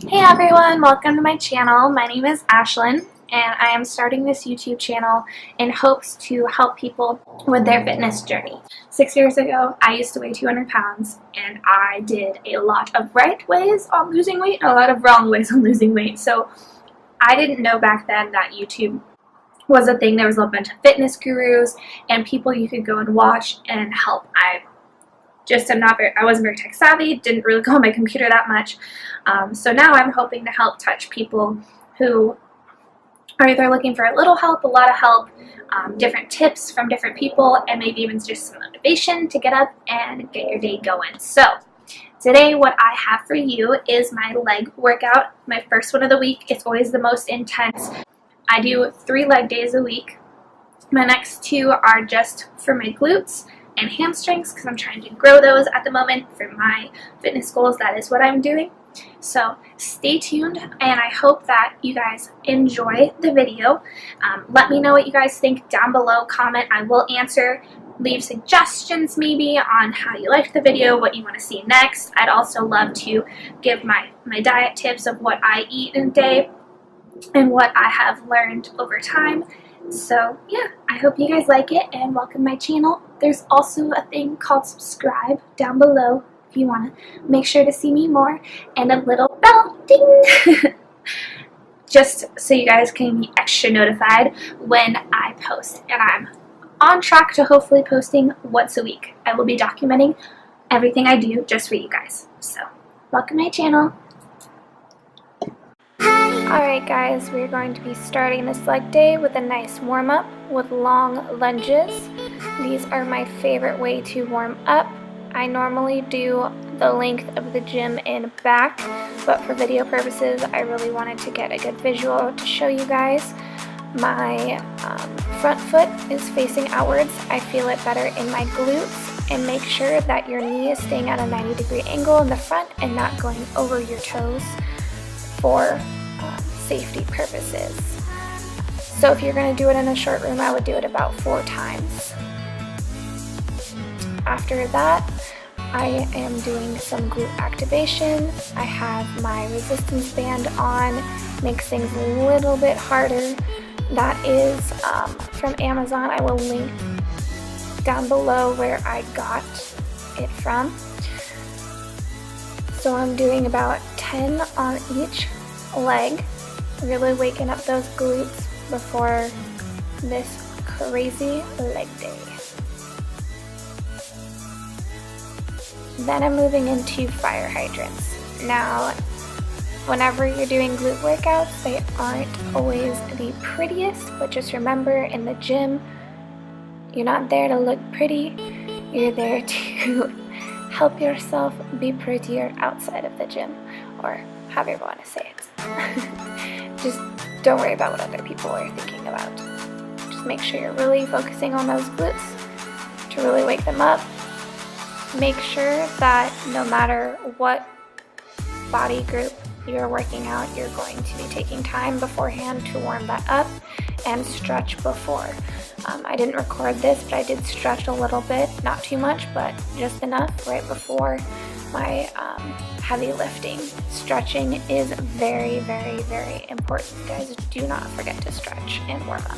Hey everyone, welcome to my channel. My name is Ashlyn and I am starting this YouTube channel in hopes to help people with their fitness journey. 6 years ago, I used to weigh 200 pounds and I did a lot of right ways on losing weight and a lot of wrong ways on losing weight. So I didn't know back then that YouTube was a thing. There was a bunch of fitness gurus and people you could go and watch and help. I wasn't very tech savvy, didn't really go on my computer that much. So now I'm hoping to help touch people who are either looking for a little help, a lot of help, different tips from different people, and maybe even just some motivation to get up and get your day going. So today what I have for you is my leg workout, my first one of the week. It's always the most intense. I do 3 leg days a week. My next 2 are just for my glutes and hamstrings because I'm trying to grow those at the moment for my fitness goals. That is what I'm doing. So stay tuned and I hope that you guys enjoy the video. Let me know what you guys think down below. Comment. I will answer. Leave suggestions maybe on how you liked the video, what you want to see next. I'd also love to give my diet tips of what I eat in a day and what I have learned over time. So yeah, I hope you guys like it and welcome to my channel. There's also a thing called subscribe down below if you want to make sure to see me more, and a little bell ding just so you guys can be extra notified when I post. And I'm on track to hopefully posting once a week. I will be documenting everything I do just for you guys. So welcome to my channel. Alright guys, we're going to be starting this leg day with a nice warm-up with long lunges. These are my favorite way to warm up. I normally do the length of the gym in back, but for video purposes I really wanted to get a good visual to show you guys. My front foot is facing outwards. I feel it better in my glutes, and make sure that your knee is staying at a 90-degree angle in the front and not going over your toes for safety purposes. So if you're going to do it in a short room, I would do it about 4 times. After that, I am doing some glute activation. I have my resistance band on, makes things a little bit harder. That is from Amazon. I will link down below where I got it from. So I'm doing about 10 on each leg, really waking up those glutes before this crazy leg day. Then I'm moving into fire hydrants. Now, whenever you're doing glute workouts, they aren't always the prettiest, but just remember, in the gym, you're not there to look pretty, you're there to help yourself be prettier outside of the gym, or however you want to say it. Just don't worry about what other people are thinking about. Just make sure you're really focusing on those glutes to really wake them up. Make sure that no matter what body group you're working out, you're going to be taking time beforehand to warm that up and stretch before. I didn't record this, but I did stretch a little bit, not too much, but just enough right before my heavy lifting. Stretching is very, very, very important. Guys, do not forget to stretch and warm up.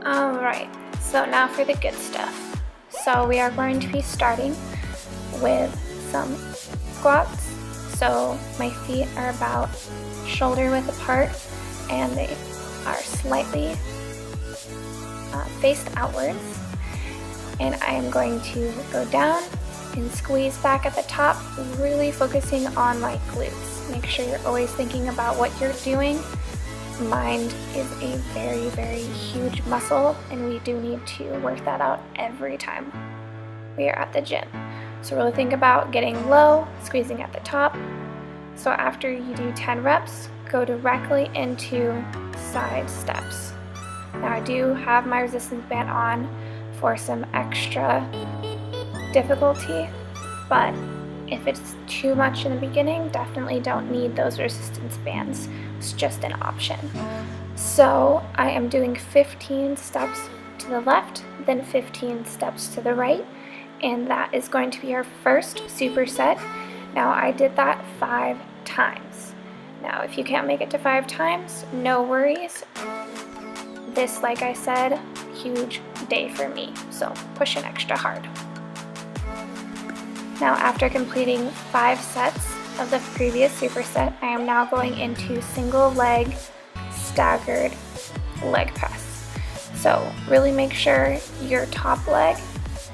Alright, so now for the good stuff. So we are going to be starting with some squats. So my feet are about shoulder width apart and they are slightly faced outwards. And I am going to go down and squeeze back at the top, really focusing on my glutes. Make sure you're always thinking about what you're doing. Mind is a very, very huge muscle, and we do need to work that out every time we are at the gym. So really think about getting low, squeezing at the top. So after you do 10 reps, go directly into side steps. Now I do have my resistance band on for some extra difficulty, but if it's too much in the beginning, definitely don't need those resistance bands. It's just an option. So I am doing 15 steps to the left, then 15 steps to the right, and that is going to be our first superset. Now I did that 5 times. Now if you can't make it to 5 times, no worries. This, like I said, huge day for me, so pushing extra hard. Now after completing 5 sets of the previous superset, I am now going into single leg staggered leg press. So really make sure your top leg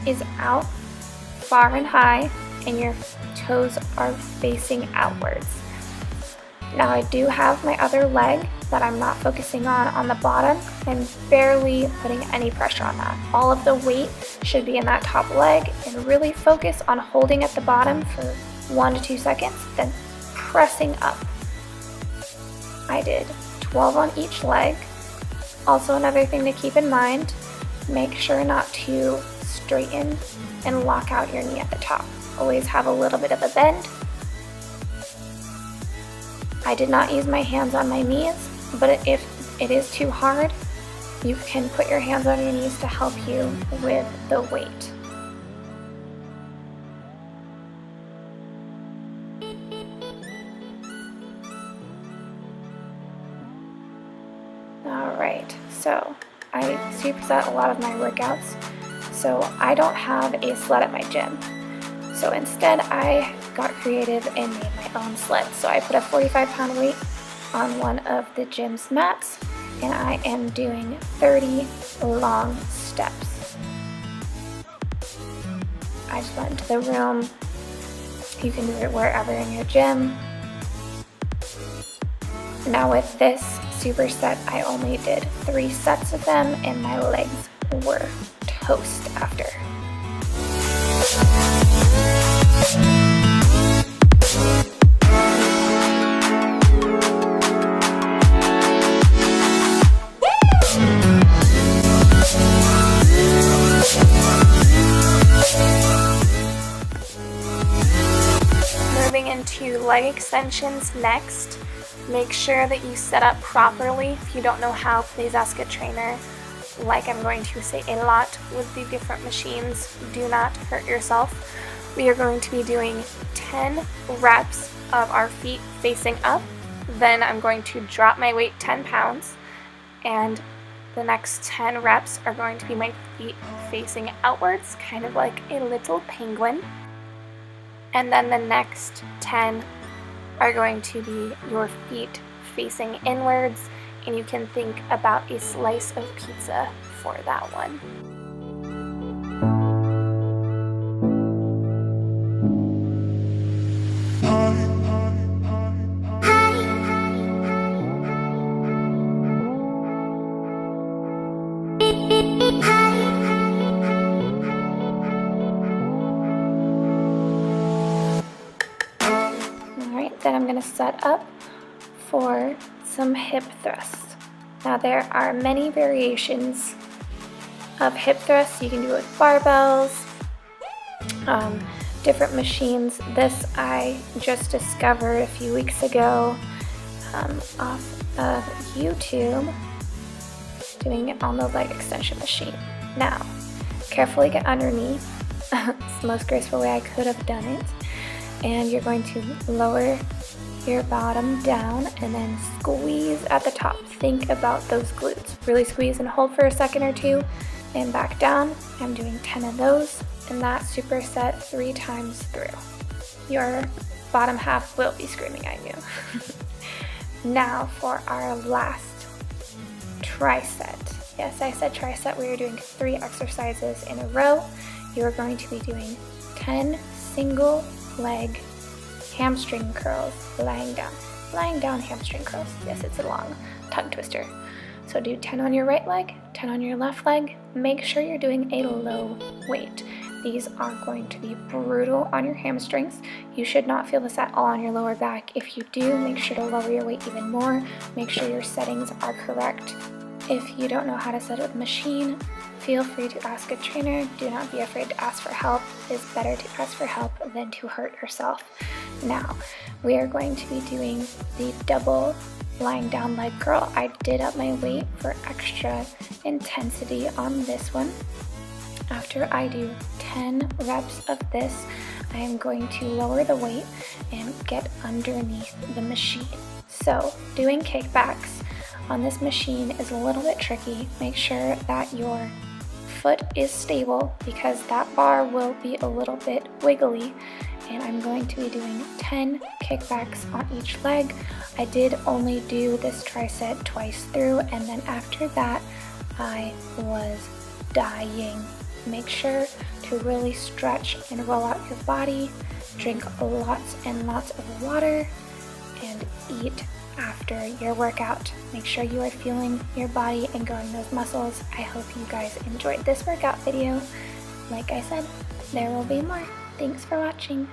is out far and high and your toes are facing outwards. Now I do have my other leg that I'm not focusing on the bottom. I'm barely putting any pressure on that. All of the weight should be in that top leg, and really focus on holding at the bottom for 1 to 2 seconds, then pressing up. I did 12 on each leg. Also, another thing to keep in mind, make sure not to straighten and lock out your knee at the top. Always have a little bit of a bend. I did not use my hands on my knees, but if it is too hard, you can put your hands on your knees to help you with the weight. Alright, so I superset a lot of my workouts, so I don't have a sled at my gym. So instead I got creative and made my own sled. So I put a 45-pound weight on one of the gym's mats, and I am doing 30 long steps. I just went into the room. You can do it wherever in your gym. Now with this superset, I only did 3 sets of them, and my legs were toast after. Moving into leg extensions next. Make sure that you set up properly. If you don't know how, please ask a trainer. Like I'm going to say a lot with the different machines, do not hurt yourself. We are going to be doing 10 reps of our feet facing up. Then I'm going to drop my weight 10 pounds, and the next 10 reps are going to be my feet facing outwards, kind of like a little penguin. And then the next 10 are going to be your feet facing inwards, and you can think about a slice of pizza for that one. Then I'm going to set up for some hip thrusts. Now there are many variations of hip thrusts. You can do it with barbells, different machines. This I just discovered a few weeks ago off of YouTube, doing it on the leg extension machine. Now, carefully get underneath. It's the most graceful way I could have done it. And you're going to lower your bottom down and then squeeze at the top. Think about those glutes. Really squeeze and hold for a second or 2 and back down. I'm doing 10 of those, and that superset 3 times through. Your bottom half will be screaming at you. Now for our last tricep. Yes, I said tricep. We are doing 3 exercises in a row. You are going to be doing 10 single leg hamstring curls lying down hamstring curls. Yes, it's a long tongue twister. So do 10 on your right leg, 10 on your left leg. Make sure you're doing a low weight. These are going to be brutal on your hamstrings. You should not feel this at all on your lower back. If you do, make sure to lower your weight even more. Make sure your settings are correct. If you don't know how to set up a machine, feel free to ask a trainer. Do not be afraid to ask for help. It is better to ask for help than to hurt yourself. Now, we are going to be doing the double lying down leg curl. I did up my weight for extra intensity on this one. After I do 10 reps of this, I am going to lower the weight and get underneath the machine. So doing kickbacks on this machine is a little bit tricky. Make sure that your foot is stable because that bar will be a little bit wiggly, and I'm going to be doing 10 kickbacks on each leg. I did only do this tricep twice through, and then after that I was dying. Make sure to really stretch and roll out your body, drink lots and lots of water, and eat after your workout. Make sure you are feeling your body and growing those muscles. I hope you guys enjoyed this workout video. Like I said, there will be more. Thanks for watching.